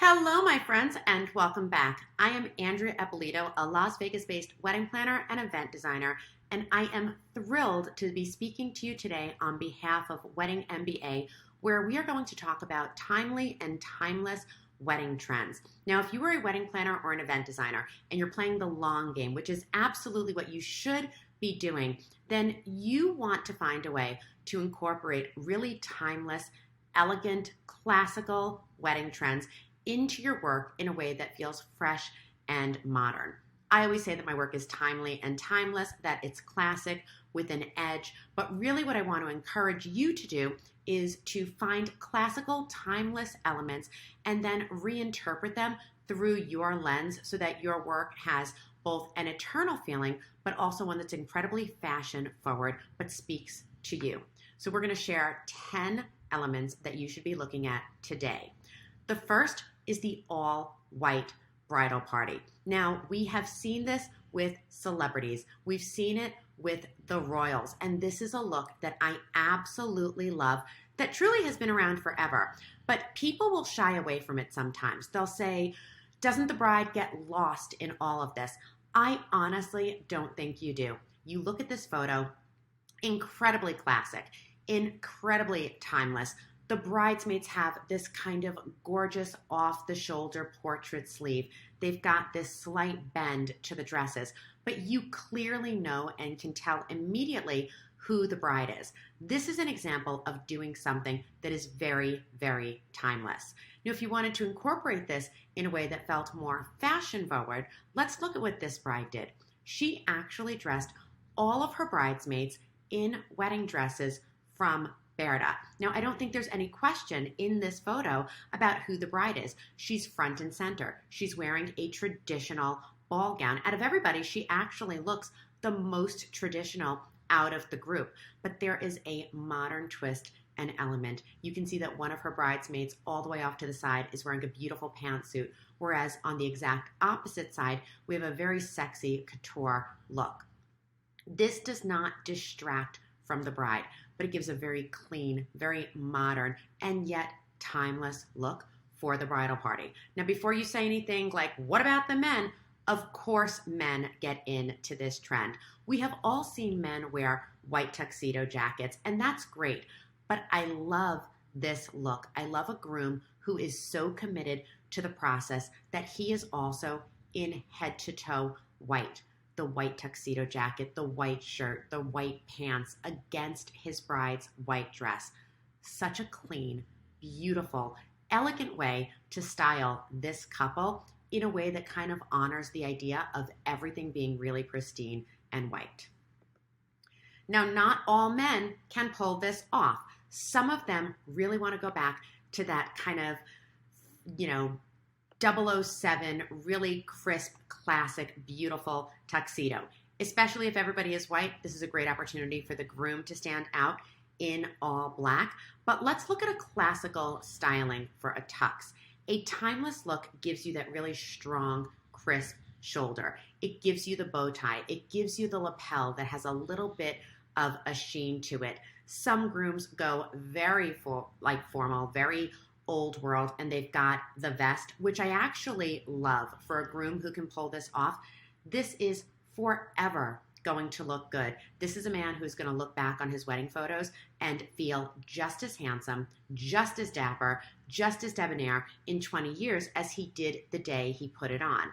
Hello, my friends, and welcome back. I am Andrea Eppolito, a Las Vegas-based wedding planner and event designer, and I am thrilled to be speaking to you today on behalf of Wedding MBA, where we are going to talk about timely and timeless wedding trends. Now, if you are a wedding planner or an event designer and you're playing the long game, which is absolutely what you should be doing, then you want to find a way to incorporate really timeless, elegant, classical wedding trends into your work in a way that feels fresh and modern. I always say that my work is timely and timeless, that it's classic with an edge, but really what I want to encourage you to do is to find classical, timeless elements and then reinterpret them through your lens so that your work has both an eternal feeling, but also one that's incredibly fashion forward, but speaks to you. So we're going to share 10 elements that you should be looking at today. The first is the all-white bridal party. Now, we have seen this with celebrities. We've seen it with the royals, and this is a look that I absolutely love that truly has been around forever. But people will shy away from it sometimes. They'll say, doesn't the bride get lost in all of this? I honestly don't think you do. You look at this photo, incredibly classic, incredibly timeless. The bridesmaids have this kind of gorgeous off-the-shoulder portrait sleeve. They've got this slight bend to the dresses, but you clearly know and can tell immediately who the bride is. This is an example of doing something that is very, very timeless. Now, if you wanted to incorporate this in a way that felt more fashion-forward, let's look at what this bride did. She actually dressed all of her bridesmaids in wedding dresses from Bridal. Now, I don't think there's any question in this photo about who the bride is. She's front and center. She's wearing a traditional ball gown. Out of everybody, she actually looks the most traditional out of the group. But there is a modern twist and element. You can see that one of her bridesmaids all the way off to the side is wearing a beautiful pantsuit, whereas on the exact opposite side, we have a very sexy couture look. This does not distract from the bride, but it gives a very clean, very modern, and yet timeless look for the bridal party. Now, before you say anything like, what about the men? Of course, men get into this trend. We have all seen men wear white tuxedo jackets, and that's great, but I love this look. I love a groom who is so committed to the process that he is also in head-to-toe white. The white tuxedo jacket, the white shirt, the white pants against his bride's white dress. Such a clean, beautiful, elegant way to style this couple in a way that kind of honors the idea of everything being really pristine and white. Now, not all men can pull this off. Some of them really want to go back to that kind of, 007, really crisp, classic, beautiful tuxedo. Especially if everybody is white, this is a great opportunity for the groom to stand out in all black. But let's look at a classical styling for a tux. A timeless look gives you that really strong, crisp shoulder. It gives you the bow tie. It gives you the lapel that has a little bit of a sheen to it. Some grooms go very formal, very old world, and they've got the vest, which I actually love for a groom who can pull this off. This is forever going to look good. This is a man who's going to look back on his wedding photos and feel just as handsome, just as dapper, just as debonair in 20 years as he did the day he put it on.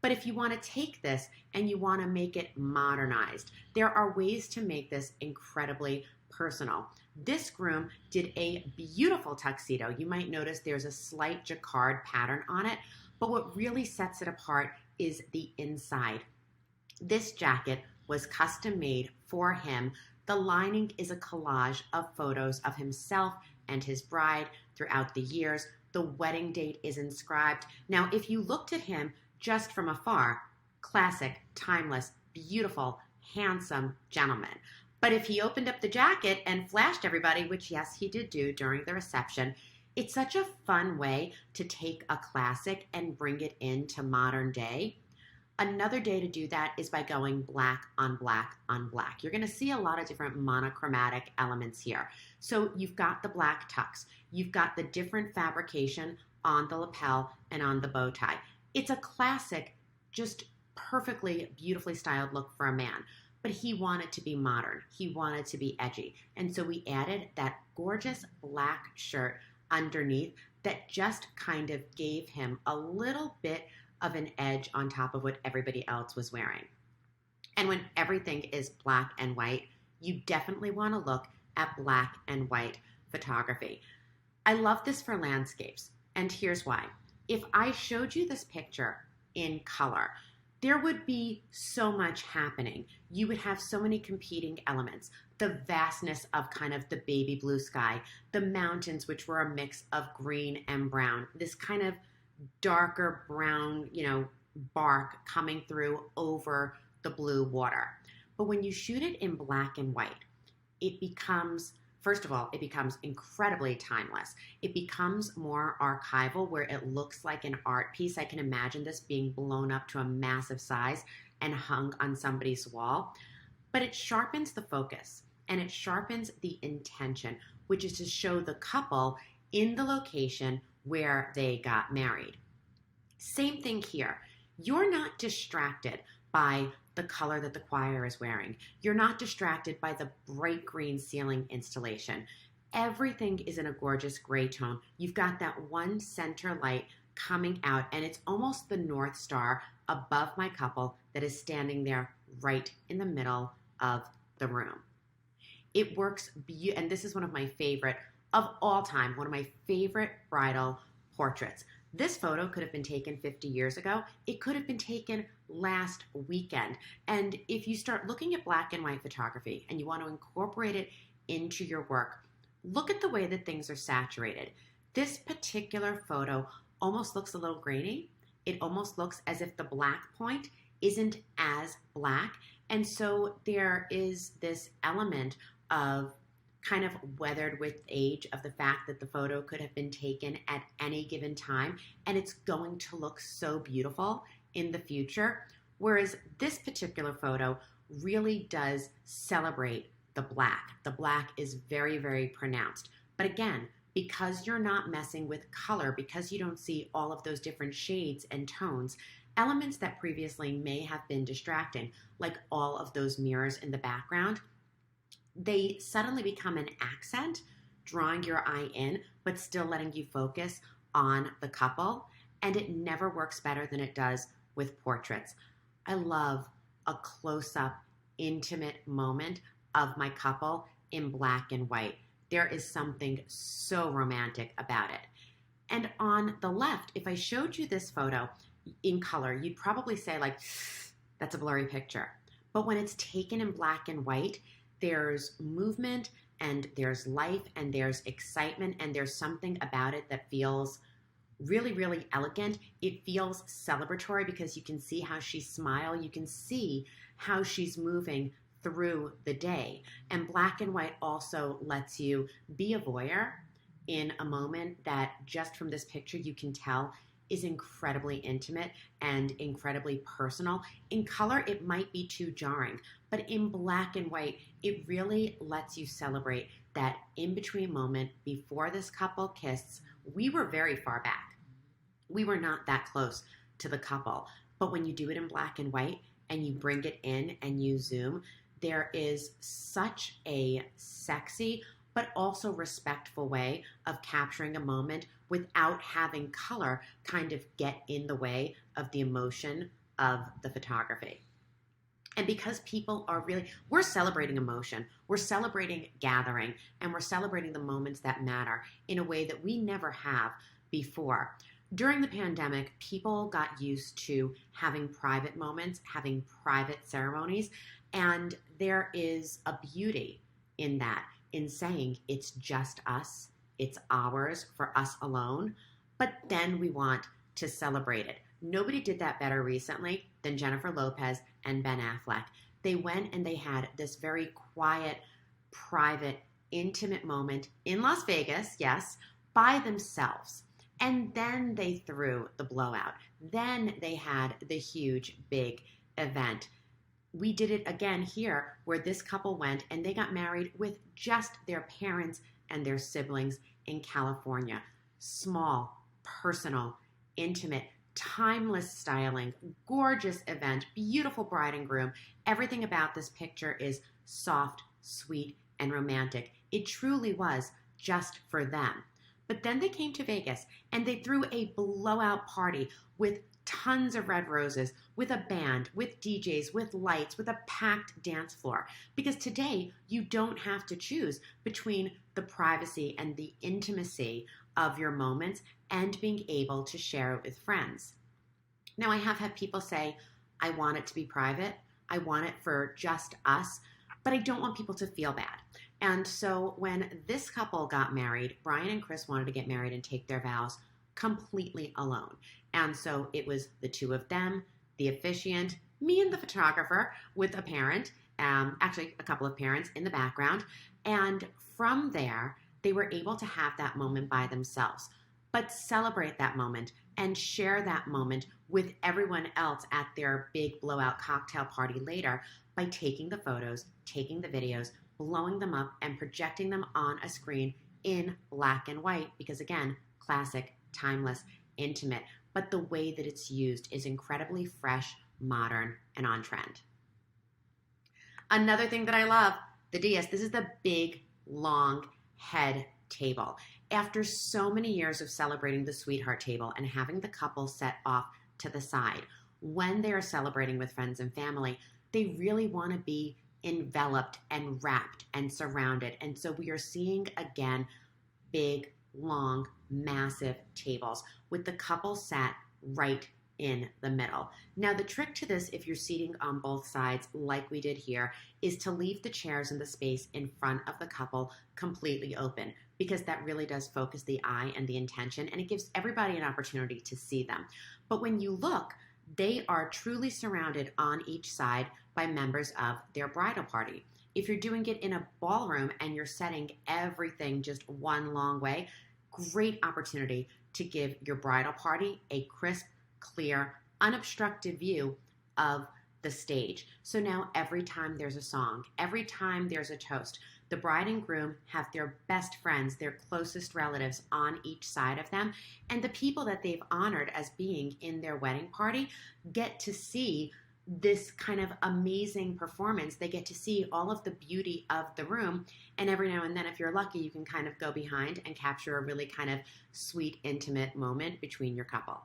But if you want to take this and you want to make it modernized, there are ways to make this incredibly personal. This groom did a beautiful tuxedo. You might notice there's a slight jacquard pattern on it, but what really sets it apart is the inside. This jacket was custom made for him. The lining is a collage of photos of himself and his bride throughout the years. The wedding date is inscribed. Now, if you looked at him just from afar, classic, timeless, beautiful, handsome gentleman. But if he opened up the jacket and flashed everybody, which yes, he did do during the reception, it's such a fun way to take a classic and bring it into modern day. Another day to do that is by going black on black on black. You're going to see a lot of different monochromatic elements here. So you've got the black tux. You've got the different fabrication on the lapel and on the bow tie. It's a classic, just perfectly, beautifully styled look for a man. But he wanted to be modern. He wanted to be edgy. And so we added that gorgeous black shirt underneath that just kind of gave him a little bit of an edge on top of what everybody else was wearing. And when everything is black and white, you definitely want to look at black and white photography. I love this for landscapes, and here's why. If I showed you this picture in color, there would be so much happening. You would have so many competing elements. The vastness of kind of the baby blue sky, the mountains, which were a mix of green and brown, this kind of darker brown, bark coming through over the blue water. But when you shoot it in black and white, it becomes, first of all, it becomes incredibly timeless. It becomes more archival where it looks like an art piece. I can imagine this being blown up to a massive size and hung on somebody's wall. But it sharpens the focus and it sharpens the intention, which is to show the couple in the location where they got married. Same thing here. You're not distracted by the color that the choir is wearing. You're not distracted by the bright green ceiling installation. Everything is in a gorgeous gray tone. You've got that one center light coming out, and it's almost the North Star above my couple that is standing there right in the middle of the room. It works, and this is one of my favorite of all time, one of my favorite bridal portraits. This photo could have been taken 50 years ago. It could have been taken last weekend. And if you start looking at black and white photography and you want to incorporate it into your work, look at the way that things are saturated. This particular photo almost looks a little grainy. It almost looks as if the black point isn't as black. And so there is this element of kind of weathered with age of the fact that the photo could have been taken at any given time and it's going to look so beautiful in the future. Whereas this particular photo really does celebrate the black. The black is very, very pronounced. But again, because you're not messing with color, because you don't see all of those different shades and tones, elements that previously may have been distracting, like all of those mirrors in the background, they suddenly become an accent, drawing your eye in, but still letting you focus on the couple. And it never works better than it does with portraits. I love a close-up, intimate moment of my couple in black and white. There is something so romantic about it. And on the left, if I showed you this photo in color, you'd probably say, like, that's a blurry picture. But when it's taken in black and white, there's movement and there's life and there's excitement and there's something about it that feels really, really elegant. It feels celebratory because you can see how she smiles. You can see how she's moving through the day. And black and white also lets you be a voyeur in a moment that just from this picture you can tell is incredibly intimate and incredibly personal. In color, it might be too jarring, but in black and white, it really lets you celebrate that in-between moment before this couple kissed. We were very far back. We were not that close to the couple, but when you do it in black and white and you bring it in and you zoom, there is such a sexy but also respectful way of capturing a moment without having color kind of get in the way of the emotion of the photography. And because people are we're celebrating emotion, we're celebrating gathering, and we're celebrating the moments that matter in a way that we never have before. During the pandemic, people got used to having private moments, having private ceremonies, and there is a beauty in that, in saying it's just us, it's ours, for us alone, but then we want to celebrate it. Nobody did that better recently than Jennifer Lopez and Ben Affleck. They went and they had this very quiet, private, intimate moment in Las Vegas, yes, by themselves. And then they threw the blowout. Then they had the huge, big event. We did it again here where this couple went and they got married with just their parents and their siblings in California. Small, personal, intimate, timeless styling, gorgeous event, beautiful bride and groom. Everything about this picture is soft, sweet, and romantic. It truly was just for them. But then they came to Vegas and they threw a blowout party with tons of red roses, with a band, with DJs, with lights, with a packed dance floor. Because today you don't have to choose between the privacy and the intimacy of your moments and being able to share it with friends. Now, I have had people say, I want it to be private. I want it for just us, but I don't want people to feel bad. And so when this couple got married, Brian and Chris wanted to get married and take their vows completely alone. And so it was the two of them, the officiant, me and the photographer with a parent, actually a couple of parents in the background. And from there, they were able to have that moment by themselves, but celebrate that moment and share that moment with everyone else at their big blowout cocktail party later by taking the photos, taking the videos, blowing them up and projecting them on a screen in black and white because, again, classic, timeless, intimate, but the way that it's used is incredibly fresh, modern, and on trend. Another thing that I love, the dais. This is the big, long head table. After so many years of celebrating the sweetheart table and having the couple set off to the side, when they are celebrating with friends and family, they really want to be enveloped and wrapped and surrounded. And so we are seeing, again, big, long, massive tables with the couple sat right in the middle. Now, the trick to this, if you're seating on both sides like we did here, is to leave the chairs and the space in front of the couple completely open, because that really does focus the eye and the intention, and it gives everybody an opportunity to see them. But when you look, they are truly surrounded on each side by members of their bridal party. If you're doing it in a ballroom and you're setting everything just one long way, great opportunity to give your bridal party a crisp, clear, unobstructed view of the stage. So now every time there's a song, every time there's a toast, the bride and groom have their best friends, their closest relatives on each side of them, and the people that they've honored as being in their wedding party get to see this kind of amazing performance. They get to see all of the beauty of the room, and every now and then, if you're lucky, you can kind of go behind and capture a really kind of sweet, intimate moment between your couple.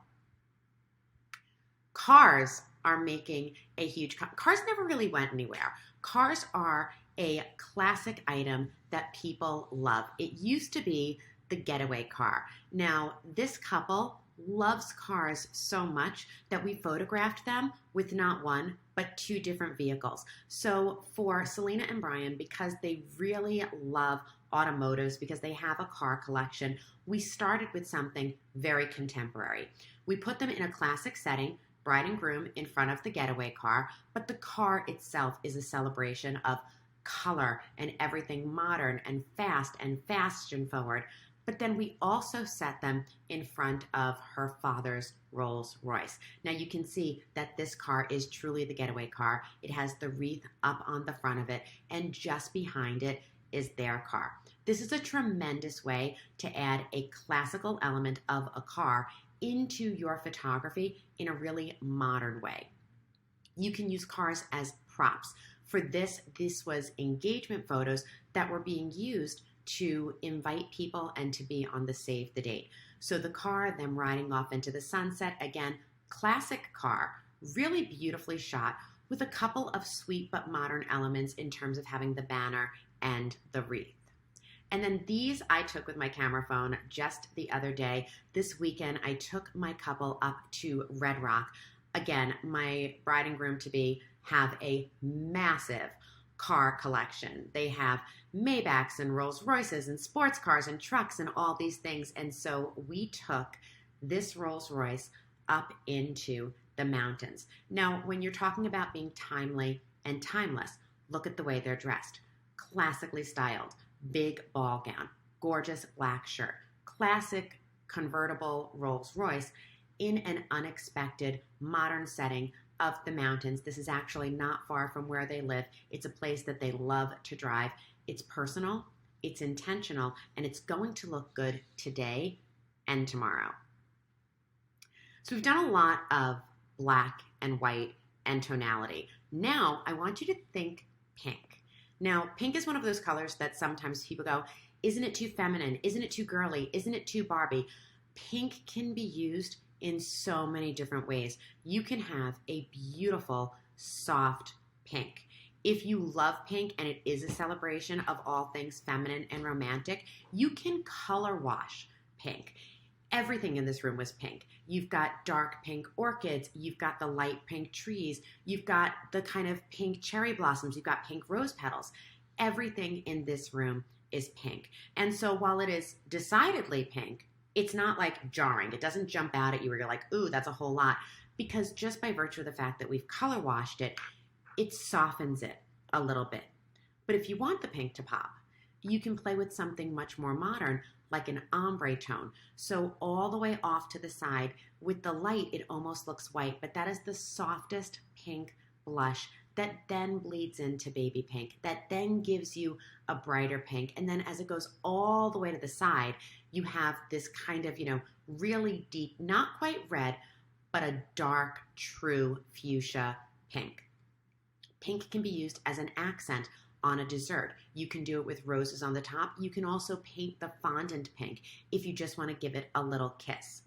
Cars are making a huge... Cars never really went anywhere. Cars are a classic item that people love. It used to be the getaway car. Now, this couple loves cars so much that we photographed them with not one, but two different vehicles. So for Selena and Brian, because they really love automotives, because they have a car collection, we started with something very contemporary. We put them in a classic setting, bride and groom in front of the getaway car, but the car itself is a celebration of color and everything modern and fashion forward. But then we also set them in front of her father's Rolls Royce. Now you can see that this car is truly the getaway car. It has the wreath up on the front of it, and just behind it is their car. This is a tremendous way to add a classical element of a car into your photography in a really modern way. You can use cars as props. For this was engagement photos that were being used to invite people and to be on the save the date. So the car, them riding off into the sunset, again, classic car, really beautifully shot with a couple of sweet but modern elements in terms of having the banner and the wreath. And then these I took with my camera phone just the other day. This weekend, I took my couple up to Red Rock. Again, my bride and groom-to-be have a massive car collection. They have Maybachs and Rolls Royces and sports cars and trucks and all these things. And so we took this Rolls Royce up into the mountains. Now, when you're talking about being timely and timeless, look at the way they're dressed. Classically styled, big ball gown, gorgeous black shirt, classic convertible Rolls Royce in an unexpected modern setting of the mountains. This is actually not far from where they live. It's a place that they love to drive. It's personal, it's intentional, and it's going to look good today and tomorrow. So we've done a lot of black and white and tonality. Now I want you to think pink. Now, pink is one of those colors that sometimes people go, isn't it too feminine? Isn't it too girly? Isn't it too Barbie? Pink can be used in so many different ways. You can have a beautiful, soft pink. If you love pink and it is a celebration of all things feminine and romantic, you can color wash pink. Everything in this room was pink. You've got dark pink orchids, you've got the light pink trees, you've got the kind of pink cherry blossoms, you've got pink rose petals. Everything in this room is pink. And so while it is decidedly pink, it's not like jarring. It doesn't jump out at you where you're like, ooh, that's a whole lot. Because just by virtue of the fact that we've color washed it, it softens it a little bit. But if you want the pink to pop, you can play with something much more modern, like an ombre tone. So all the way off to the side, with the light, it almost looks white, but that is the softest pink blush that then bleeds into baby pink, that then gives you a brighter pink. And then as it goes all the way to the side, you have this kind of, really deep, not quite red, but a dark, true fuchsia pink. Pink can be used as an accent on a dessert. You can do it with roses on the top. You can also paint the fondant pink if you just want to give it a little kiss.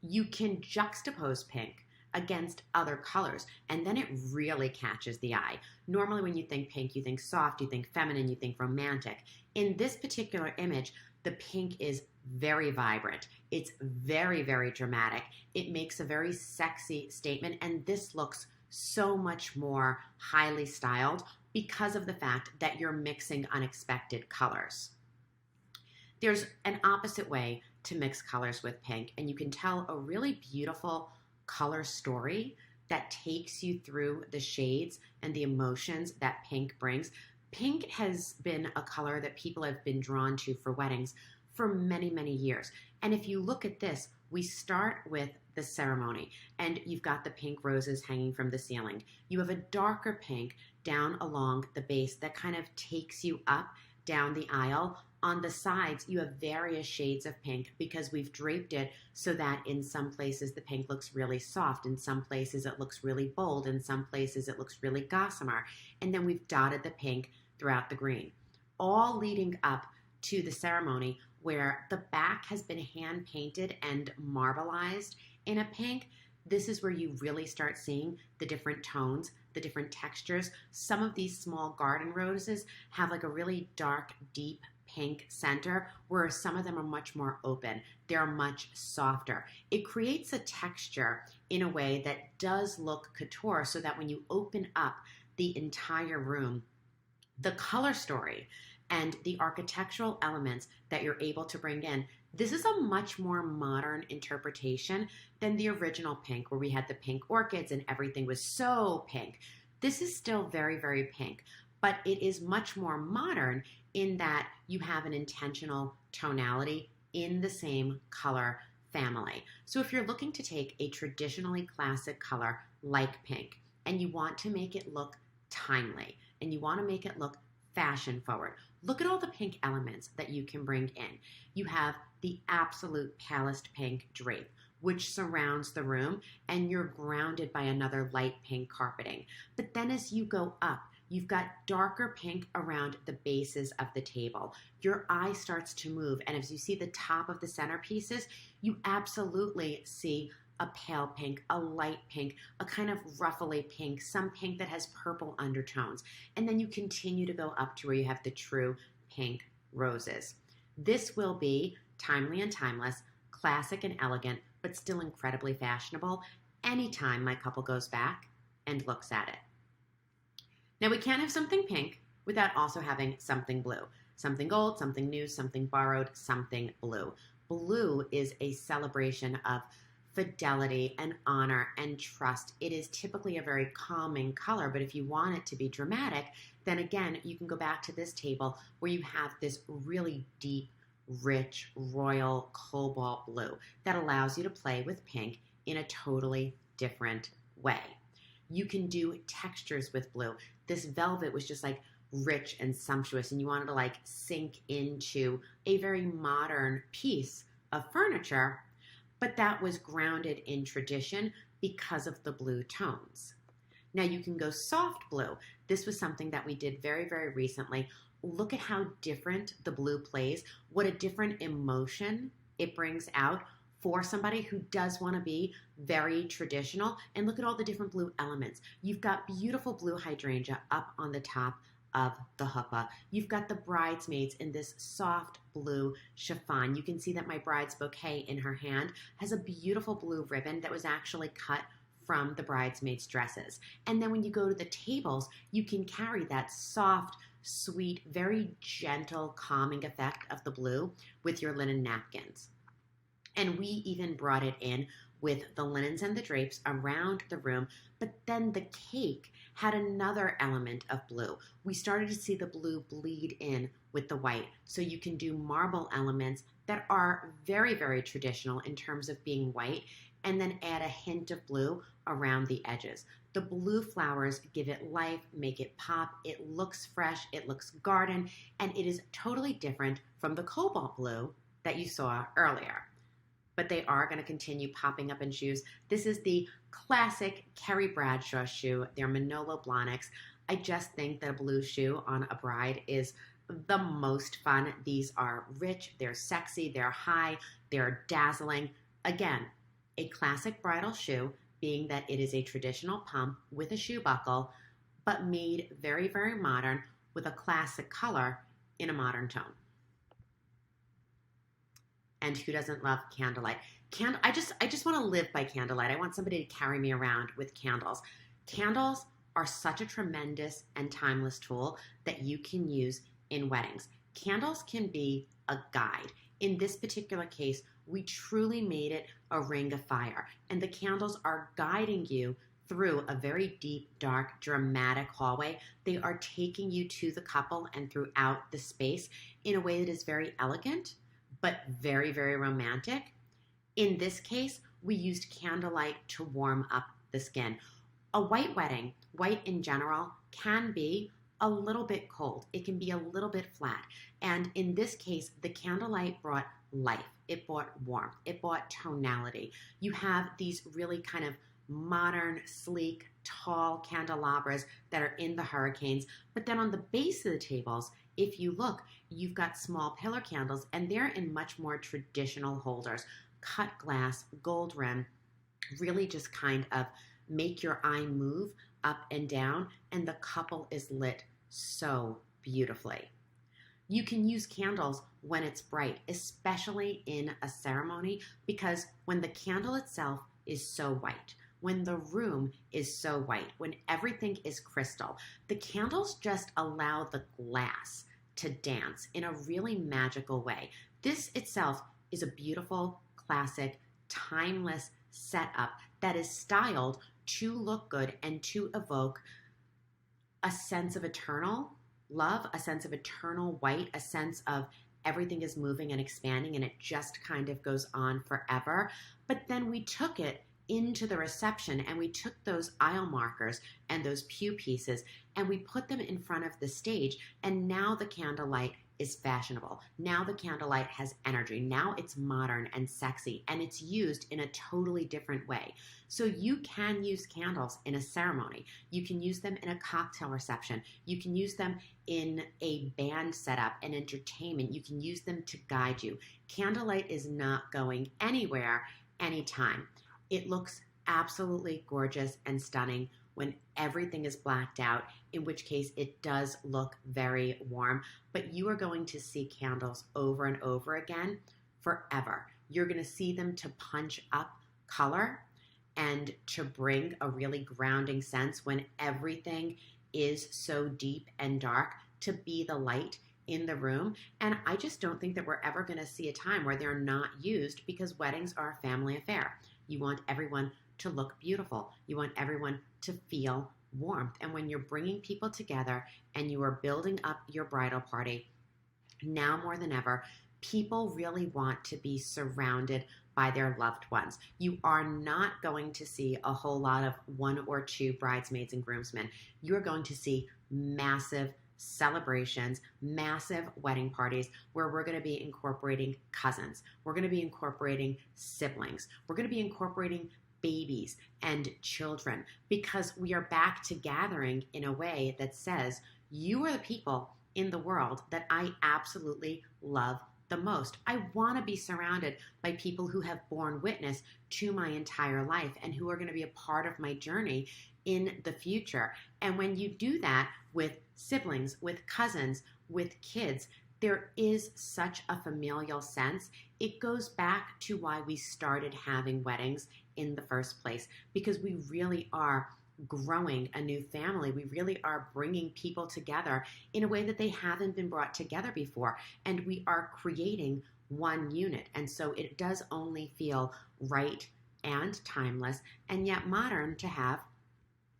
You can juxtapose pink against other colors, and then it really catches the eye. Normally when you think pink, you think soft, you think feminine, you think romantic. In this particular image, the pink is very vibrant. It's very, very dramatic. It makes a very sexy statement, and this looks so much more highly styled because of the fact that you're mixing unexpected colors. There's an opposite way to mix colors with pink, and you can tell a really beautiful color story that takes you through the shades and the emotions that pink brings. Pink has been a color that people have been drawn to for weddings for many, many years. And if you look at this, we start with the ceremony, and you've got the pink roses hanging from the ceiling. You have a darker pink down along the base that kind of takes you up down the aisle. On the sides, you have various shades of pink because we've draped it so that in some places the pink looks really soft, in some places it looks really bold, in some places it looks really gossamer, and then we've dotted the pink throughout the green, all leading up to the ceremony where the back has been hand painted and marbleized in a pink. This is where you really start seeing the different tones, the different textures. Some of these small garden roses have like a really dark, deep pink center, whereas some of them are much more open. They're much softer. It creates a texture in a way that does look couture, so that when you open up the entire room, the color story and the architectural elements that you're able to bring in, this is a much more modern interpretation than the original pink, where we had the pink orchids and everything was so pink. This is still very, very pink, but it is much more modern in that you have an intentional tonality in the same color family. So if you're looking to take a traditionally classic color like pink and you want to make it look timely and you want to make it look fashion forward, look at all the pink elements that you can bring in. You have the absolute palest pink drape, which surrounds the room, and you're grounded by another light pink carpeting. But then as you go up, you've got darker pink around the bases of the table. Your eye starts to move, and as you see the top of the centerpieces, you absolutely see a pale pink, a light pink, a kind of ruffly pink, some pink that has purple undertones. And then you continue to go up to where you have the true pink roses. This will be timely and timeless, classic and elegant, but still incredibly fashionable anytime my couple goes back and looks at it. Now, we can't have something pink without also having something blue. Something gold, something new, something borrowed, something blue. Blue is a celebration of fidelity and honor and trust. It is typically a very calming color, but if you want it to be dramatic, then again, you can go back to this table where you have this really deep, rich, royal cobalt blue that allows you to play with pink in a totally different way. You can do textures with blue. This velvet was just like rich and sumptuous, and you wanted to like sink into a very modern piece of furniture, but that was grounded in tradition because of the blue tones. Now you can go soft blue. This was something that we did very, very recently. Look at how different the blue plays, what a different emotion it brings out for somebody who does want to be very traditional. And look at all the different blue elements. You've got beautiful blue hydrangea up on the top of the huppah. You've got the bridesmaids in this soft blue chiffon. You can see that my bride's bouquet in her hand has a beautiful blue ribbon that was actually cut from the bridesmaids' dresses. And then when you go to the tables, you can carry that soft, sweet, very gentle, calming effect of the blue with your linen napkins. And we even brought it in with the linens and the drapes around the room, but then the cake had another element of blue. We started to see the blue bleed in with the white, so you can do marble elements that are very, very traditional in terms of being white, and then add a hint of blue around the edges. The blue flowers give it life, make it pop, it looks fresh, it looks garden, and it is totally different from the cobalt blue that you saw earlier. But they are going to continue popping up in shoes. This is the classic Carrie Bradshaw shoe. They're Manolo Blahniks. I just think that a blue shoe on a bride is the most fun. These are rich, they're sexy, they're high, they're dazzling. Again, a classic bridal shoe, being that it is a traditional pump with a shoe buckle, but made very, very modern with a classic color in a modern tone. And who doesn't love candlelight? I just want to live by candlelight. I want somebody to carry me around with candles. Candles are such a tremendous and timeless tool that you can use in weddings. Candles can be a guide. In this particular case, we truly made it a ring of fire, and the candles are guiding you through a very deep, dark, dramatic hallway. They are taking you to the couple and throughout the space in a way that is very elegant, but very, very romantic. In this case, we used candlelight to warm up the skin. A white wedding, white in general, can be a little bit cold. It can be a little bit flat. And in this case, the candlelight brought life. It brought warmth. It brought tonality. You have these really kind of modern, sleek, tall candelabras that are in the hurricanes. But then on the base of the tables, if you look, you've got small pillar candles, and they're in much more traditional holders. Cut glass, gold rim, really just kind of make your eye move up and down, and the couple is lit so beautifully. You can use candles when it's bright, especially in a ceremony, because when the candle itself is so white, when the room is so white, when everything is crystal, the candles just allow the glass to dance in a really magical way. This itself is a beautiful, classic, timeless setup that is styled to look good and to evoke a sense of eternal love, a sense of eternal white, a sense of everything is moving and expanding and it just kind of goes on forever. But then we took it into the reception and we took those aisle markers and those pew pieces and we put them in front of the stage, and now the candlelight is fashionable. Now the candlelight has energy. Now it's modern and sexy, and it's used in a totally different way. So you can use candles in a ceremony. You can use them in a cocktail reception. You can use them in a band setup and entertainment. You can use them to guide you. Candlelight is not going anywhere anytime. It looks absolutely gorgeous and stunning when everything is blacked out, in which case it does look very warm, but you are going to see candles over and over again forever. You're going to see them to punch up color and to bring a really grounding sense when everything is so deep and dark, to be the light in the room. And I just don't think that we're ever going to see a time where they're not used, because weddings are a family affair. You want everyone to look beautiful. You want everyone to feel warmth. And when you're bringing people together and you are building up your bridal party, now more than ever, people really want to be surrounded by their loved ones. You are not going to see a whole lot of one or two bridesmaids and groomsmen. You are going to see massive celebrations, massive wedding parties where we're going to be incorporating cousins. We're going to be incorporating siblings. We're going to be incorporating babies and children, because we are back to gathering in a way that says, you are the people in the world that I absolutely love the most. I want to be surrounded by people who have borne witness to my entire life and who are going to be a part of my journey in the future. And when you do that with siblings, with cousins, with kids, there is such a familial sense. It goes back to why we started having weddings in the first place, because we really are growing a new family. We really are bringing people together in a way that they haven't been brought together before. And we are creating one unit. And so it does only feel right and timeless and yet modern to have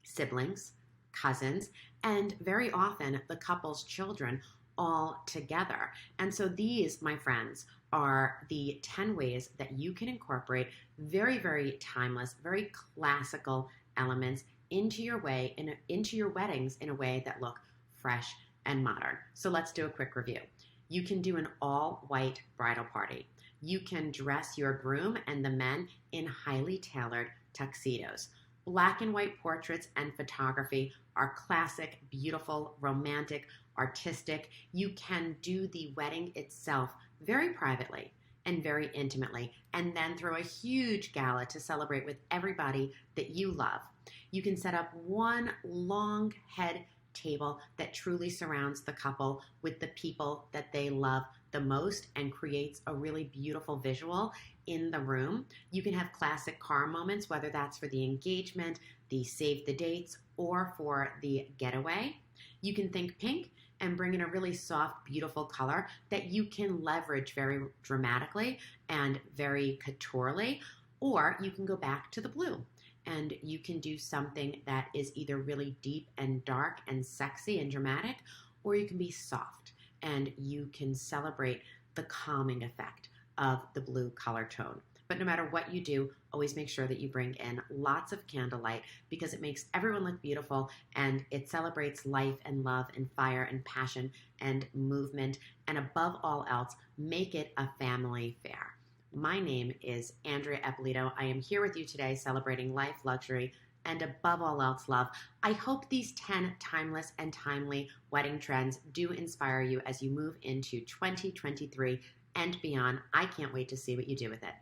siblings, cousins, and very often the couple's children all together. And so these, my friends, are the 10 ways that you can incorporate very, very timeless, very classical elements into your weddings in a way that look fresh and modern. So let's do a quick review. You can do an all-white bridal party. You can dress your groom and the men in highly tailored tuxedos. Black and white portraits and photography are classic, beautiful, romantic, artistic. You can do the wedding itself very privately and very intimately, and then throw a huge gala to celebrate with everybody that you love. You can set up one long head table that truly surrounds the couple with the people that they love the most and creates a really beautiful visual in the room. You can have classic car moments, whether that's for the engagement, the save the dates, or for the getaway. You can think pink and bring in a really soft, beautiful color that you can leverage very dramatically and very couturely, or you can go back to the blue and you can do something that is either really deep and dark and sexy and dramatic, or you can be soft and you can celebrate the calming effect of the blue color tone. But no matter what you do, always make sure that you bring in lots of candlelight, because it makes everyone look beautiful and it celebrates life and love and fire and passion and movement. And above all else, make it a family fair. My name is Andrea Eppolito. I am here with you today celebrating life, luxury, and above all else, love. I hope these 10 timeless and timely wedding trends do inspire you as you move into 2023 and beyond. I can't wait to see what you do with it.